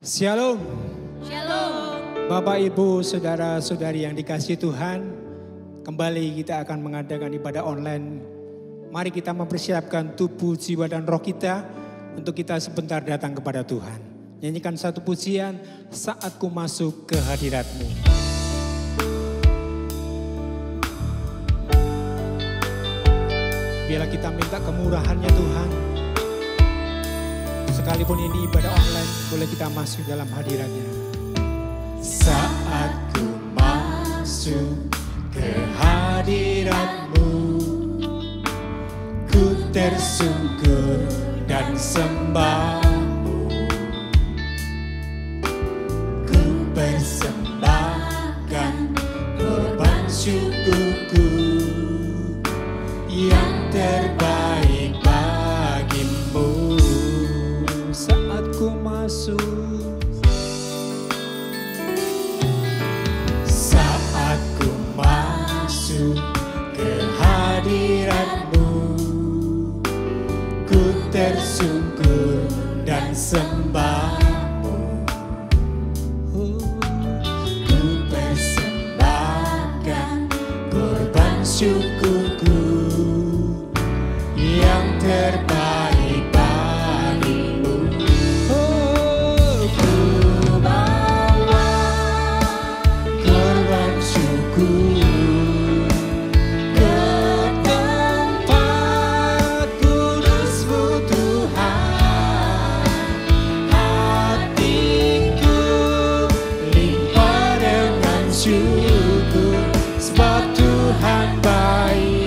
Shalom. Shalom. Bapak, Ibu, Saudara-saudari yang dikasihi Tuhan. Kembali kita akan mengadakan ibadah online. Mari kita mempersiapkan tubuh, jiwa, dan roh kita untuk kita sebentar datang kepada Tuhan. Nyanyikan satu pujian, Saat Ku Masuk ke Hadirat-Mu. Biarlah kita minta kemurahan-Nya Tuhan. Sekalipun ini ibadah online, boleh kita masuk dalam hadirat-Nya. Saat ku masuk ke hadirat-Mu, ku tersungkur dan sembah-Mu. Ku persembahkan korban syukurku yang terbaik bagimu. Saat ku masuk, saat ku masuk ke hadirat-Mu, ku tersungkur dan sembah-Mu. Ku persembahkan korban syukurku yang terbaik bagimu. Ku bawa korban syukur ke tempat kudus-Mu Tuhan. Hatiku limpah dengan syukur, sebab Tuhan baik.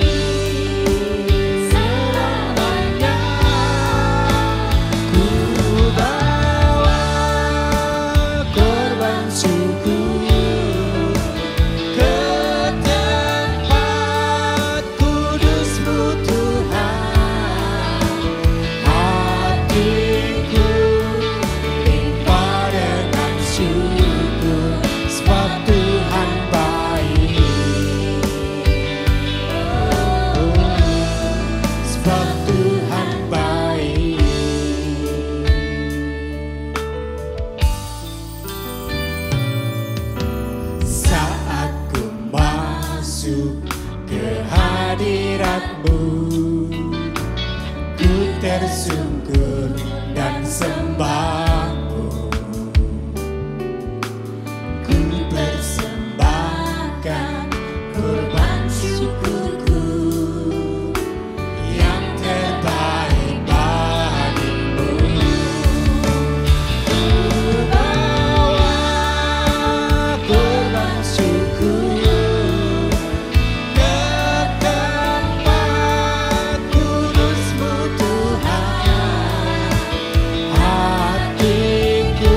Tersungkur dan sembah-Mu, ku persembahkan korban syukurku yang terbaik bagimu. Ku bawa korban syukur ke tempat kudus-Mu Tuhan. Hatiku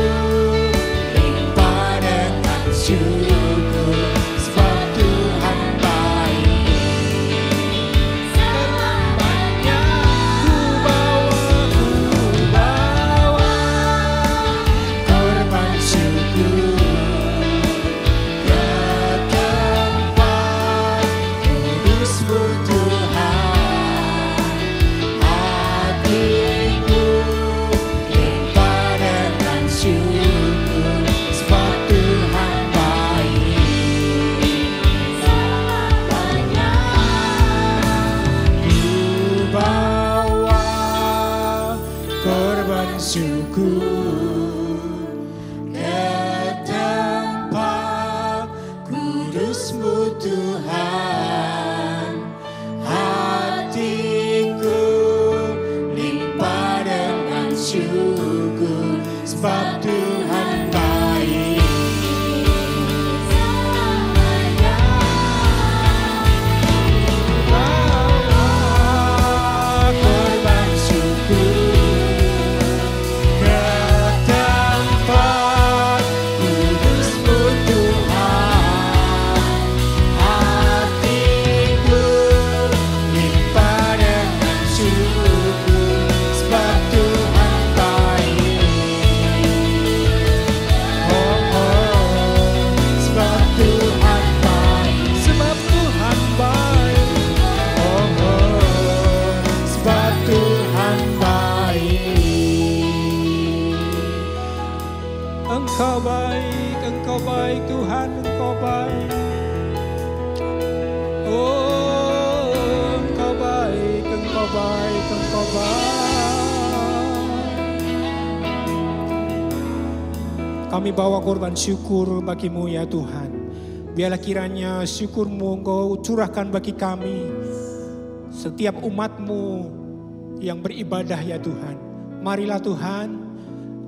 limpah dengan syukur, sebab Tuhan baik. Selamanya ku bawa korban syukur ke tempat kudus-Mu Tuhan. Hatiku limpah dengan syukur, sebab Tuhan baik. Selamanya ku bawa korban syukur ke tempat kudus-Mu Tuhan. Hatiku limpah dengan syukur, sebab Tuhan baik. Selamanya bawa korban syukur ke tempat kudus-Mu Tuhan. Hatiku limpah dengan syukur, sebab Tuhan baik. Sebab Tuhan baik. Engkau baik Tuhan, Engkau baik. Oh, Engkau baik, Engkau baik, Engkau baik. Kami bawa korban syukur bagi-Mu ya Tuhan. Biarlah kiranya syukur-Mu Engkau curahkan bagi kami. Setiap umat-Mu yang beribadah ya Tuhan. Marilah Tuhan,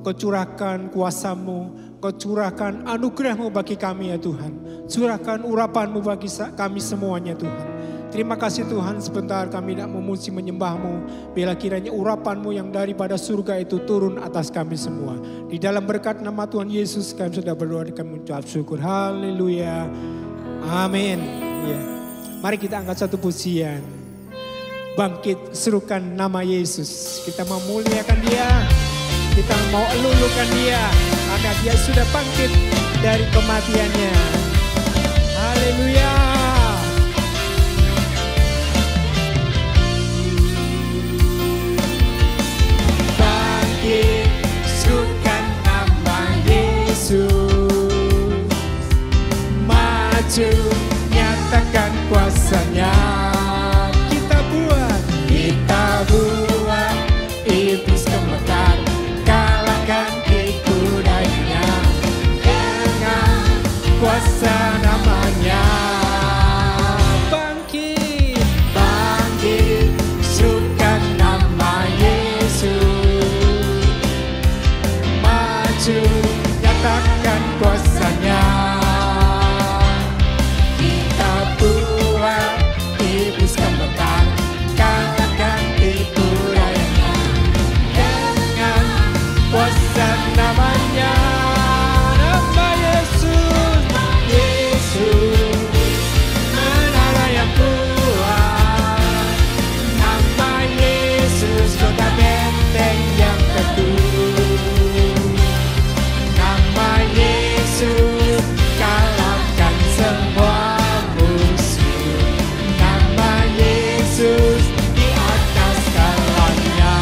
Kau curahkan kuasa-Mu, Kau curahkan anugerah-Mu bagi kami ya Tuhan. Curahkan urapan-Mu bagi kami semuanya Tuhan. Terima kasih Tuhan, sebentar kami nak memuji menyembah-Mu. Biarlah kiranya urapan-Mu yang daripada surga itu turun atas kami semua. Di dalam berkat nama Tuhan Yesus kami sudah berdoa dan kami mengucap syukur. Haleluya. Amin. Ya. Mari kita angkat satu pujian. Bangkit serukan nama Yesus. Kita memuliakan Dia. Kita mau elulukan Dia karena Dia sudah bangkit dari kematiannya. Haleluya. Bangkit serukan nama Yesus. Maju nyatakan kuasa-Nya. Kita buat iblis gemetar. Kuasa namanya. Bangkit, bangkit, serukan nama Yesus. Maju, nyatakan kuasa-Nya. Kita buat iblis gemetar, kalahkan tipu dayanya. Dengan kuasa namanya. Menara yang kuat, nama Yesus kota benteng yang teguh. Nama Yesus kalahkan semua musuh. Nama Yesus di atas segalanya.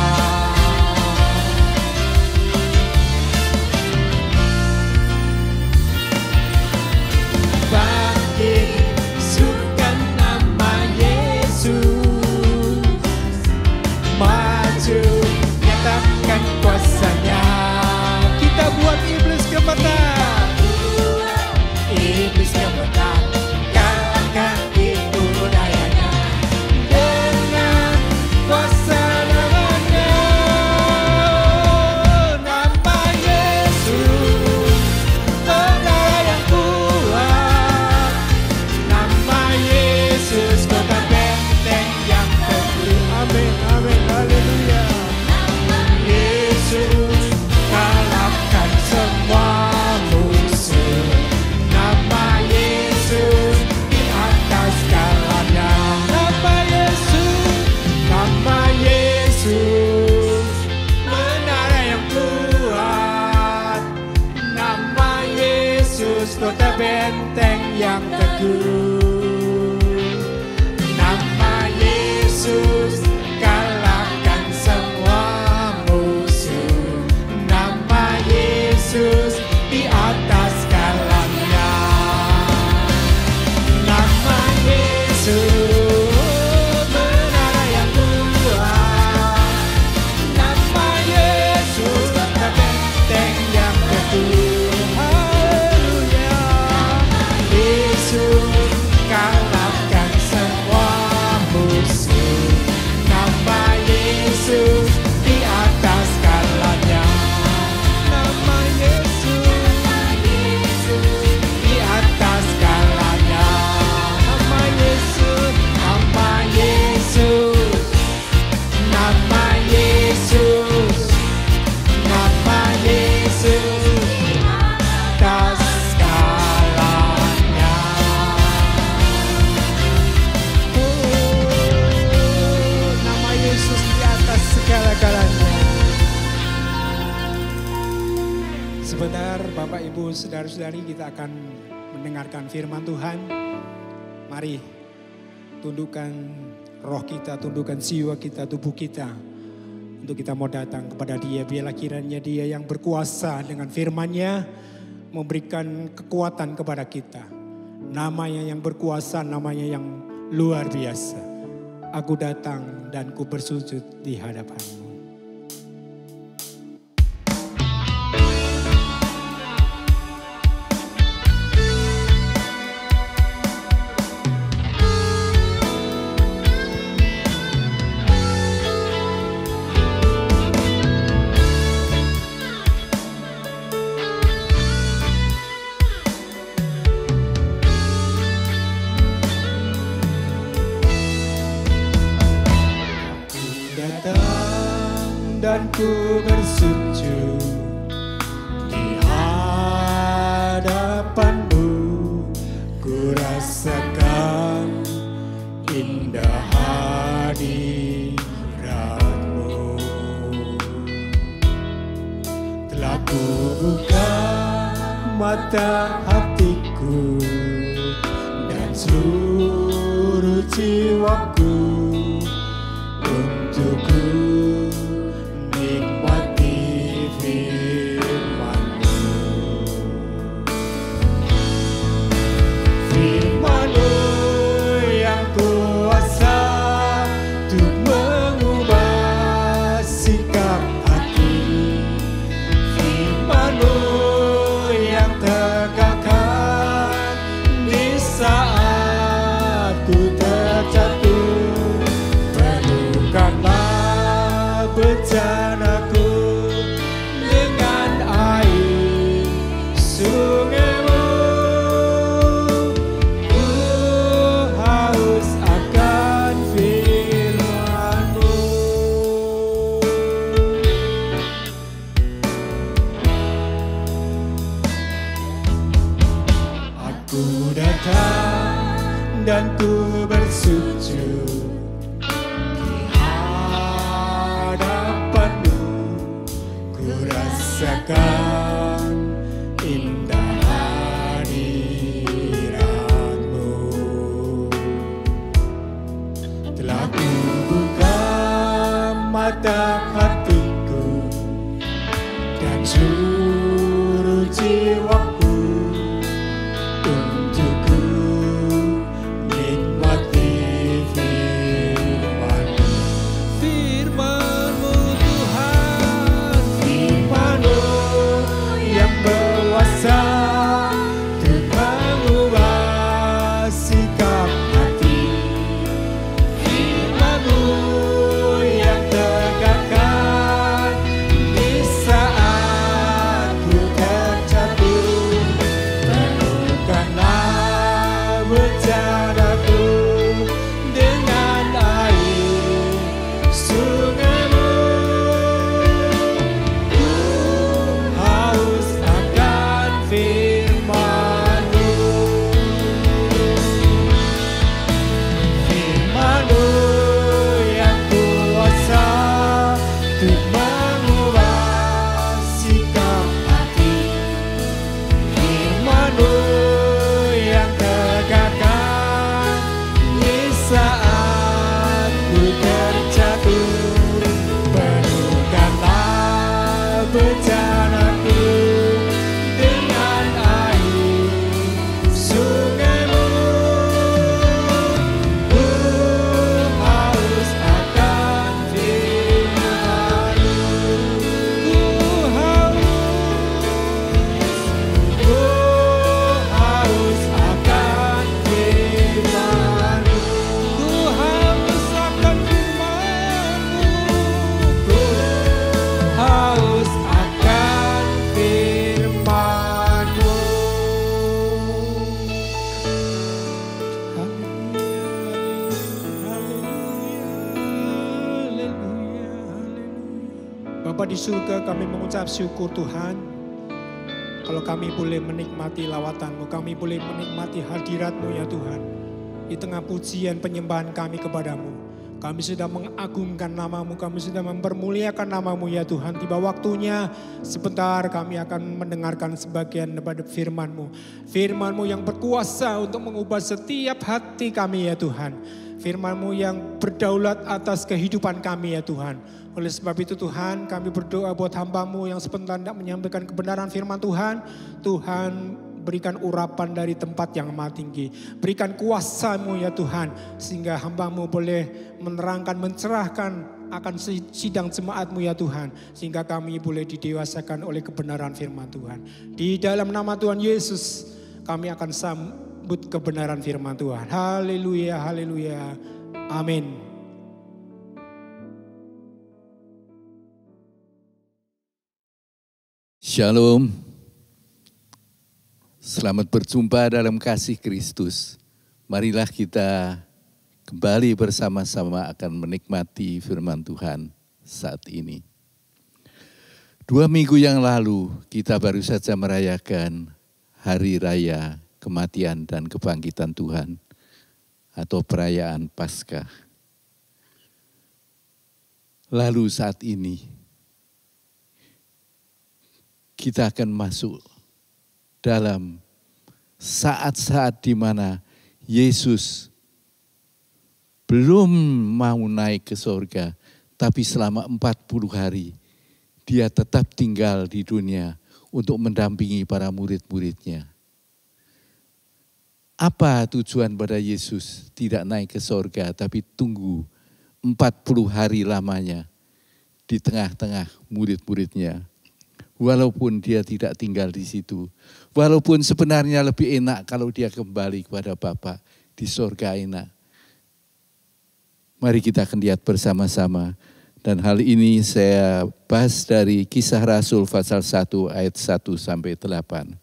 Kuasanya kita buat iblis gemetar. Iblis gemetar, kalahkan tipu dayanya. Dengan kuasa namanya. Nama Yesus, menara yang kuat. Nama Yesus, kota benteng yang teguh. Amin, amin, haleluya. Yesus kalahkan semua musuh. Nama Yesus di atas segalanya. Nama Yesus, menara yang kuat. Nama Yesus, kota benteng yang teguh. Nama Yesus kalahkan semua musuh. Nama Yesus di atas segalanya. Nama Yesus, menara yang kuat. Nama Yesus, kota benteng yang teguh. Haleluya. Yesus kalahkan semua musuh. Nama Yesus di atas segalanya. Nama Yesus di atas segalanya. Nama Yesus, nama Yesus, nama Yesus, nama Yesus di atas segalanya. Nama Yesus di atas segala-galanya. Sebentar Bapak Ibu saudara-saudari, kita akan mendengarkan firman Tuhan. Mari tundukkan roh kita, tundukkan jiwa kita, tubuh kita. Untuk kita mau datang kepada Dia. Biarlah kiranya Dia yang berkuasa dengan firman-Nya memberikan kekuatan kepada kita. Namanya yang berkuasa, namanya yang luar biasa. Aku datang dan ku bersujud di hadapan-Mu. Dan ku bersujud di hadapan-Mu, ku rasakan indah hadirat-Mu. Telah ku buka mata hatiku dan seluruh jiwaku untuk ku bejanaku dengan air sungai-Mu. Ku haus akan firman-Mu. Aku datang dan ku bersujud rasakan indah hadirat-Mu. Telah ku buka mata hatiku dan seluruh jiwaku untuk ku nikmati firman-Mu. Firman-Mu Tuhan, firman-Mu yang berkuasa untuk mengubah sikap hati. Firman-Mu yang tegakkan di saat ku terjatuh. Penuhkanlah bejanaku dengan air sungai-Mu. Bejanaku dengan air sungai-Mu. Ku haus akan firman-Mu. Ku haus akan firman-Mu. Ku haus akan firman-Mu. Ku haus Bapa di surga, kami mengucap syukur Tuhan. Kalau kami boleh menikmati lawatan-Mu, kami boleh menikmati hadirat-Mu ya Tuhan. Di tengah pujian penyembahan kami kepadamu, kami sudah mengagungkan nama-Mu, kami sudah mempermuliakan nama-Mu ya Tuhan. Tiba waktunya sebentar kami akan mendengarkan sebagian daripada firman-Mu. Firman-Mu yang berkuasa untuk mengubah setiap hati kami ya Tuhan. firman-Mu yang berdaulat atas kehidupan kami ya Tuhan. Oleh sebab itu Tuhan, kami berdoa buat hamba-Mu yang sebentar hendak menyampaikan kebenaran firman Tuhan. Tuhan, berikan urapan dari tempat yang maha tinggi. Berikan kuasa-Mu ya Tuhan, sehingga hamba-Mu boleh menerangkan, mencerahkan akan sidang jemaat-Mu ya Tuhan. Sehingga kami boleh didewasakan oleh kebenaran firman Tuhan. Di dalam nama Tuhan Yesus, kami akan sambut kebenaran firman Tuhan. Haleluya, haleluya, amin. Shalom. Selamat berjumpa dalam kasih Kristus. Marilah kita kembali bersama-sama akan menikmati firman Tuhan saat ini. 2 minggu yang lalu kita baru saja merayakan Hari Raya Kematian dan Kebangkitan Tuhan atau perayaan Paskah. Lalu saat ini kita akan masuk dalam saat-saat di mana Yesus belum mau naik ke surga, tapi selama 40 hari dia tetap tinggal di dunia untuk mendampingi para murid-muridnya. Apa tujuan pada Yesus tidak naik ke surga, tapi tunggu 40 hari lamanya di tengah-tengah murid-muridnya? Walaupun dia tidak tinggal di situ. Walaupun sebenarnya lebih enak kalau dia kembali kepada Bapa di surga enak. Mari kita akan lihat bersama-sama. Dan hal ini saya bahas dari Kisah Rasul pasal 1 ayat 1 sampai 8.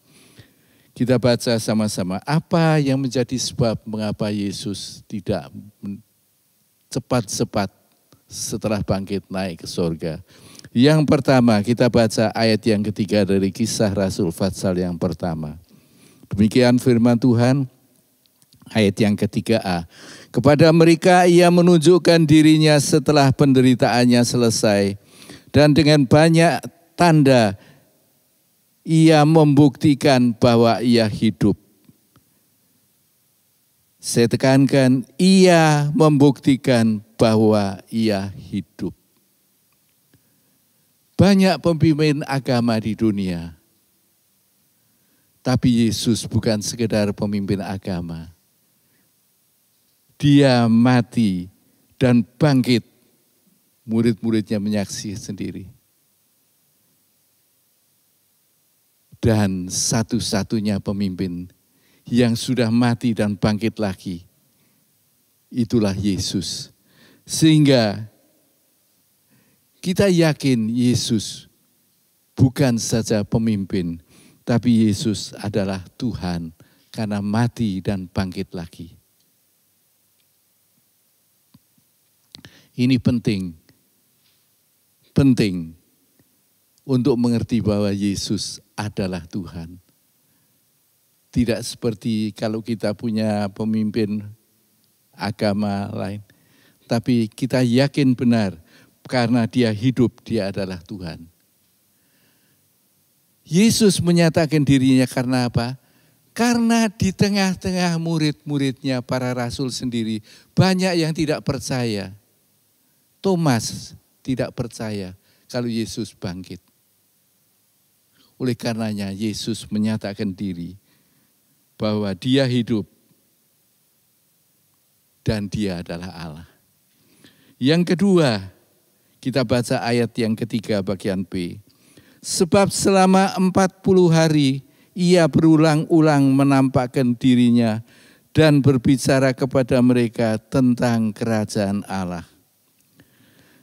Kita baca sama-sama. Apa yang menjadi sebab mengapa Yesus tidak cepat-cepat setelah bangkit naik ke surga? Yang pertama, kita baca ayat yang ketiga dari Kisah Rasul pasal yang pertama. Demikian firman Tuhan, ayat yang ketiga A. Kepada mereka ia menunjukkan dirinya setelah penderitaannya selesai. Dan dengan banyak tanda, ia membuktikan bahwa ia hidup. Saya tekankan, ia membuktikan bahwa ia hidup. Banyak pemimpin agama di dunia. Tapi Yesus bukan sekedar pemimpin agama. Dia mati dan bangkit. Murid-muridnya menyaksikan sendiri. Dan satu-satunya pemimpin yang sudah mati dan bangkit lagi, itulah Yesus. Sehingga kita yakin Yesus bukan saja pemimpin, tapi Yesus adalah Tuhan karena mati dan bangkit lagi. Ini penting untuk mengerti bahwa Yesus adalah Tuhan. Tidak seperti kalau kita punya pemimpin agama lain, tapi kita yakin benar karena dia hidup, dia adalah Tuhan. Yesus menyatakan dirinya karena apa? Karena di tengah-tengah murid-muridnya, para rasul sendiri, banyak yang tidak percaya. Thomas tidak percaya kalau Yesus bangkit. Oleh karenanya Yesus menyatakan diri bahwa dia hidup dan dia adalah Allah. Yang kedua, kita baca ayat yang ketiga bagian B. Sebab selama 40 hari ia berulang-ulang menampakkan dirinya dan berbicara kepada mereka tentang kerajaan Allah.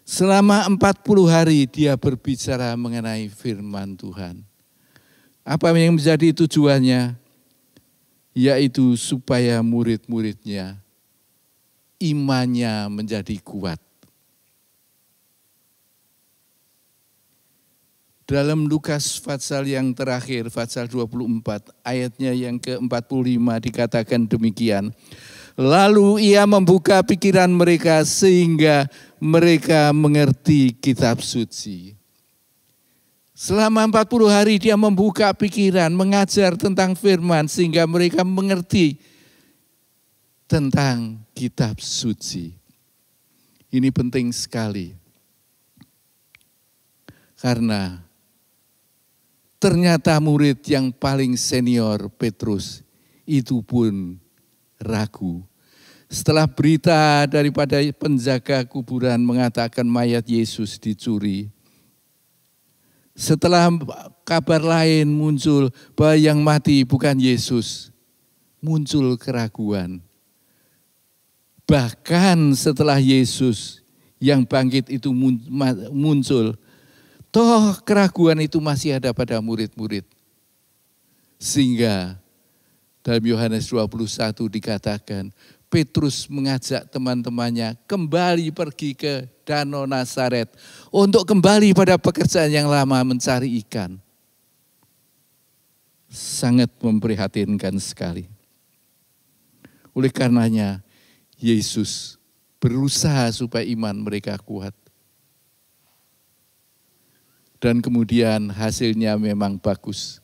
Selama 40 hari dia berbicara mengenai firman Tuhan. Apa yang menjadi tujuannya? Yaitu supaya murid-muridnya imannya menjadi kuat. Dalam Lukas pasal yang terakhir, pasal 24, ayatnya yang ke-45 dikatakan demikian. Lalu ia membuka pikiran mereka sehingga mereka mengerti kitab suci. Selama 40 hari dia membuka pikiran, mengajar tentang firman sehingga mereka mengerti tentang kitab suci. Ini penting sekali. Karena ternyata murid yang paling senior Petrus itu pun ragu. Setelah berita daripada penjaga kuburan mengatakan mayat Yesus dicuri. Setelah kabar lain muncul bahwa yang mati bukan Yesus. Muncul keraguan. Bahkan setelah Yesus yang bangkit itu muncul. Toh keraguan itu masih ada pada murid-murid. Sehingga dalam Yohanes 21 dikatakan, Petrus mengajak teman-temannya kembali pergi ke Danau Nazaret untuk kembali pada pekerjaan yang lama mencari ikan. Sangat memprihatinkan sekali. Oleh karenanya Yesus berusaha supaya iman mereka kuat. Dan kemudian hasilnya memang bagus.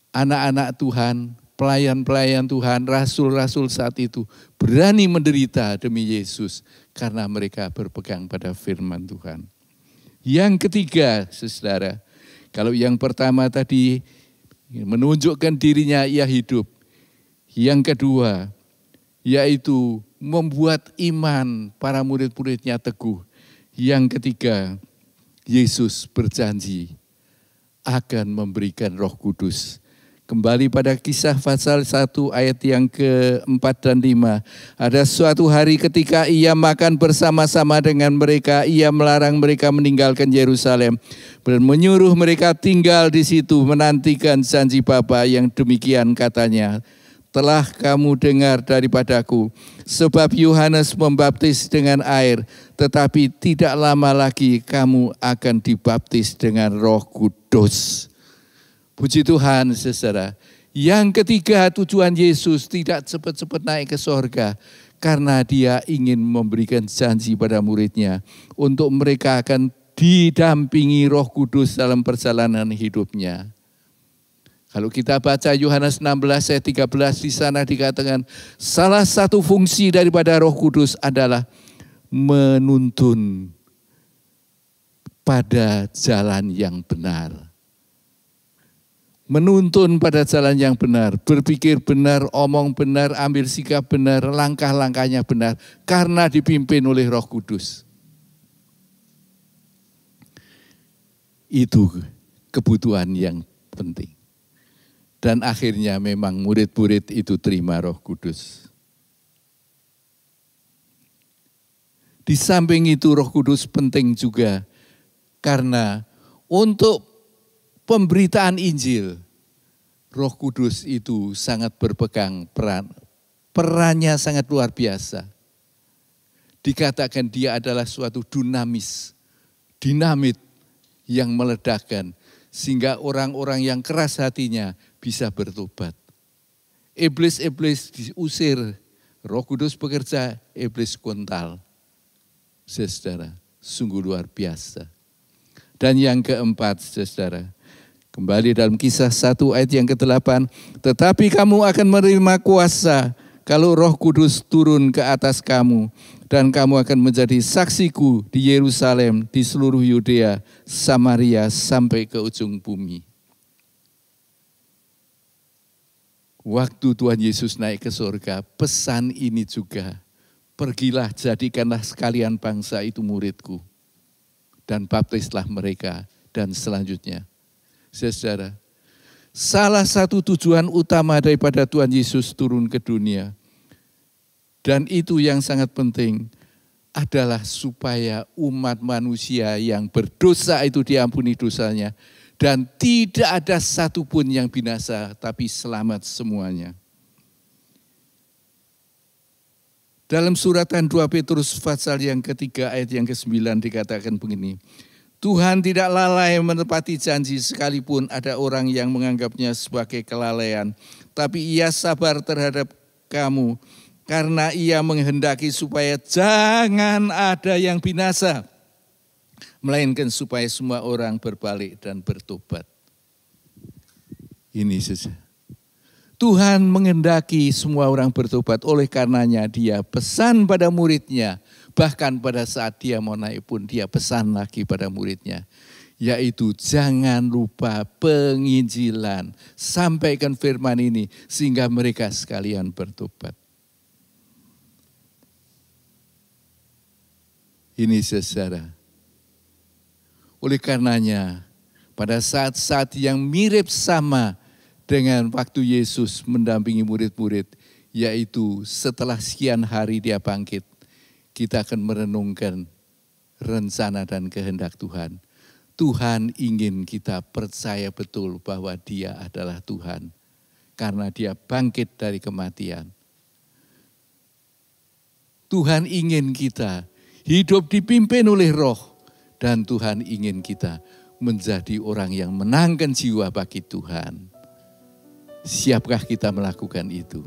Anak-anak Tuhan, pelayan-pelayan Tuhan, rasul-rasul saat itu berani menderita demi Yesus karena mereka berpegang pada firman Tuhan. Yang ketiga, saudara, kalau yang pertama tadi menunjukkan dirinya ia hidup. Yang kedua, yaitu membuat iman para murid-muridnya teguh. Yang ketiga, Yesus berjanji akan memberikan Roh Kudus. Kembali pada Kisah pasal 1 ayat yang ke-4 dan 5. Ada suatu hari ketika ia makan bersama-sama dengan mereka, ia melarang mereka meninggalkan Yerusalem dan menyuruh mereka tinggal di situ menantikan janji Bapa yang demikian katanya. Telah kamu dengar daripadaku, sebab Yohanes membaptis dengan air, tetapi tidak lama lagi kamu akan dibaptis dengan Roh Kudus. Puji Tuhan, saudara. Yang ketiga, tujuan Yesus tidak cepat-cepat naik ke sorga, karena dia ingin memberikan janji pada muridnya, untuk mereka akan didampingi Roh Kudus dalam perjalanan hidupnya. Kalau kita baca Yohanes 16 ayat 13, di sana dikatakan salah satu fungsi daripada Roh Kudus adalah menuntun pada jalan yang benar. Menuntun pada jalan yang benar, berpikir benar, omong benar, ambil sikap benar, langkah-langkahnya benar, karena dipimpin oleh Roh Kudus. Itu kebutuhan yang penting. Dan akhirnya memang murid-murid itu terima Roh Kudus. Di samping itu Roh Kudus penting juga karena untuk pemberitaan Injil, Roh Kudus itu sangat berpegang peran. Perannya sangat luar biasa. Dikatakan dia adalah suatu dinamit yang meledakkan. Sehingga orang-orang yang keras hatinya bisa bertobat. Iblis-iblis diusir, Roh Kudus bekerja, iblis kontal. Saudara, sungguh luar biasa. Dan yang keempat, saudara, kembali dalam Kisah 1 ayat yang ke-8, tetapi kamu akan menerima kuasa kalau Roh Kudus turun ke atas kamu, dan kamu akan menjadi saksiku di Yerusalem, di seluruh Yudea, Samaria, sampai ke ujung bumi. Waktu Tuhan Yesus naik ke surga, pesan ini juga, pergilah jadikanlah sekalian bangsa itu muridku, dan baptislah mereka, dan selanjutnya. Saudara, salah satu tujuan utama daripada Tuhan Yesus turun ke dunia, dan itu yang sangat penting, adalah supaya umat manusia yang berdosa itu diampuni dosanya. Dan tidak ada satupun yang binasa, tapi selamat semuanya. Dalam suratan 2 Petrus pasal yang ketiga ayat yang ke-9 dikatakan begini. Tuhan tidak lalai menepati janji sekalipun ada orang yang menganggapnya sebagai kelalaian. Tapi ia sabar terhadap kamu. Karena ia menghendaki supaya jangan ada yang binasa, melainkan supaya semua orang berbalik dan bertobat. Ini saja. Tuhan menghendaki semua orang bertobat, oleh karenanya dia pesan pada muridnya, bahkan pada saat dia mau naik pun dia pesan lagi pada muridnya, yaitu jangan lupa penginjilan, sampaikan firman ini sehingga mereka sekalian bertobat. Ini saudara. Oleh karenanya pada saat-saat yang mirip sama dengan waktu Yesus mendampingi murid-murid, yaitu setelah sekian hari dia bangkit, kita akan merenungkan rencana dan kehendak Tuhan. Tuhan ingin kita percaya betul bahwa dia adalah Tuhan, karena dia bangkit dari kematian. Tuhan ingin kita hidup dipimpin oleh Roh, dan Tuhan ingin kita menjadi orang yang menangkan jiwa bagi Tuhan. Siapkah kita melakukan itu?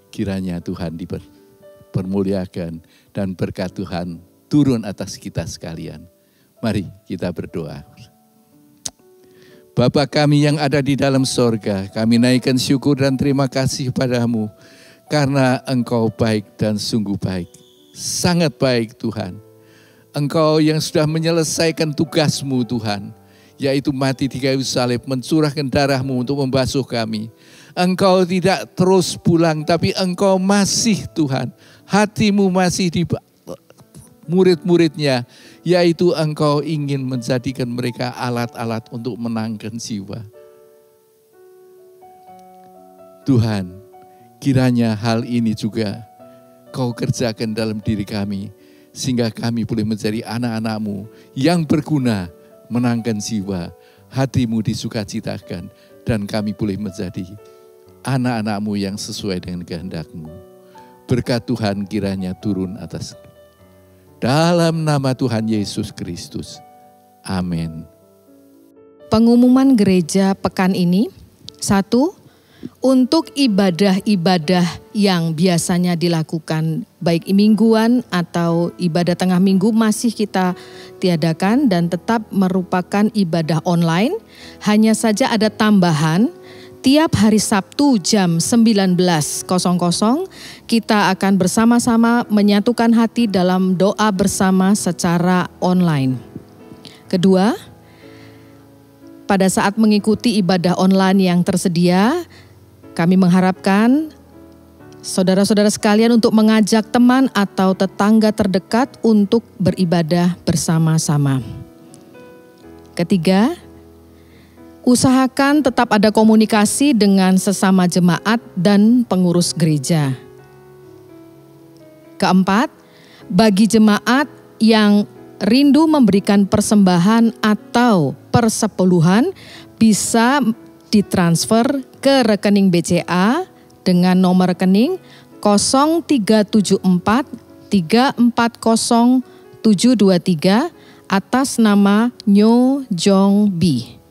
Kiranya Tuhan dipermuliakan dan berkat Tuhan turun atas kita sekalian. Mari kita berdoa. Bapa kami yang ada di dalam sorga, kami naikkan syukur dan terima kasih padamu karena Engkau baik dan sungguh baik. Sangat baik Tuhan. Engkau yang sudah menyelesaikan tugasmu Tuhan, yaitu mati di kayu salib, mencurahkan darahmu untuk membasuh kami. Engkau tidak terus pulang, tapi Engkau masih Tuhan. Hatimu masih di murid-muridnya, yaitu Engkau ingin menjadikan mereka alat-alat untuk menangkan jiwa. Tuhan, kiranya hal ini juga Kau kerjakan dalam diri kami, sehingga kami boleh menjadi anak-anak-Mu yang berguna, menangkan jiwa, hatimu disukacitakan, dan kami boleh menjadi anak-anak-Mu yang sesuai dengan kehendak-Mu. Berkat Tuhan kiranya turun atas. Dalam nama Tuhan Yesus Kristus. Amin. Pengumuman gereja pekan ini. 1. Untuk ibadah-ibadah yang biasanya dilakukan baik mingguan atau ibadah tengah minggu masih kita tiadakan dan tetap merupakan ibadah online. Hanya saja ada tambahan, tiap hari Sabtu jam 19.00 kita akan bersama-sama menyatukan hati dalam doa bersama secara online. Kedua, pada saat mengikuti ibadah online yang tersedia, kami mengharapkan saudara-saudara sekalian untuk mengajak teman atau tetangga terdekat untuk beribadah bersama-sama. Ketiga, usahakan tetap ada komunikasi dengan sesama jemaat dan pengurus gereja. Keempat, bagi jemaat yang rindu memberikan persembahan atau persepuluhan bisa ditransfer ke rekening BCA dengan nomor rekening 0374 340 723 atas nama Nyo Jong Bi.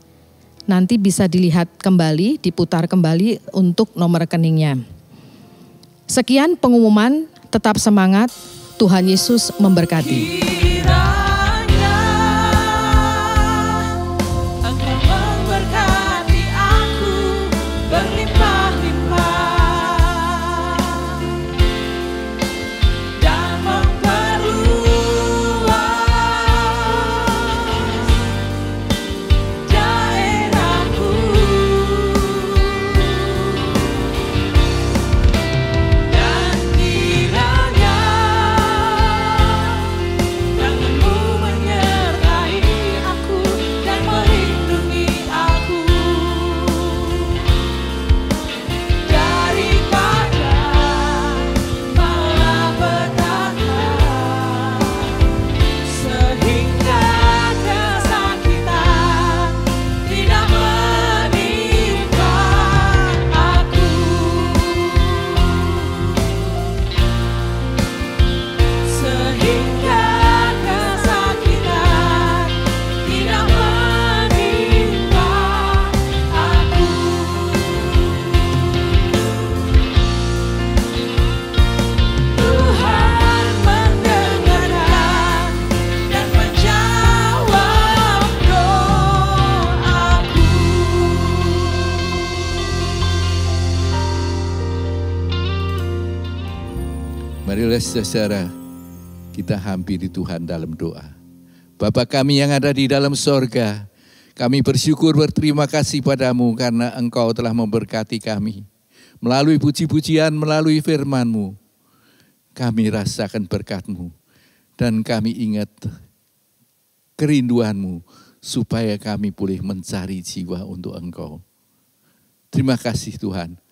Nanti bisa dilihat kembali, diputar kembali untuk nomor rekeningnya. Sekian pengumuman, tetap semangat, Tuhan Yesus memberkati. Marilah saudara, kita hampiri Tuhan dalam doa. Bapa kami yang ada di dalam sorga, kami bersyukur berterima kasih padamu karena Engkau telah memberkati kami. Melalui puji-pujian, melalui firman-Mu, kami rasakan berkat-Mu. Dan kami ingat kerinduan-Mu supaya kami boleh mencari jiwa untuk Engkau. Terima kasih Tuhan.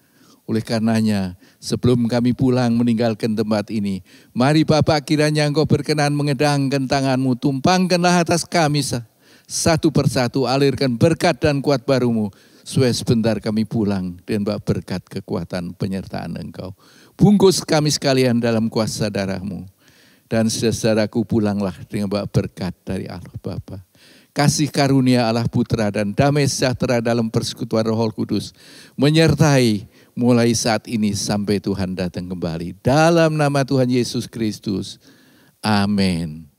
Oleh karenanya, sebelum kami pulang meninggalkan tempat ini, mari Bapa kiranya Engkau berkenan mengedangkan tangan-Mu, tumpangkanlah atas kami satu persatu, alirkan berkat dan kuat baru-Mu. Supaya sebentar kami pulang dengan berkat kekuatan penyertaan Engkau. Bungkus kami sekalian dalam kuasa darah-Mu. Dan saudaraku pulanglah dengan berkat dari Allah Bapa. Kasih karunia Allah Putra dan damai sejahtera dalam persekutuan Roh Kudus menyertai mulai saat ini sampai Tuhan datang kembali. Dalam nama Tuhan Yesus Kristus. Amin.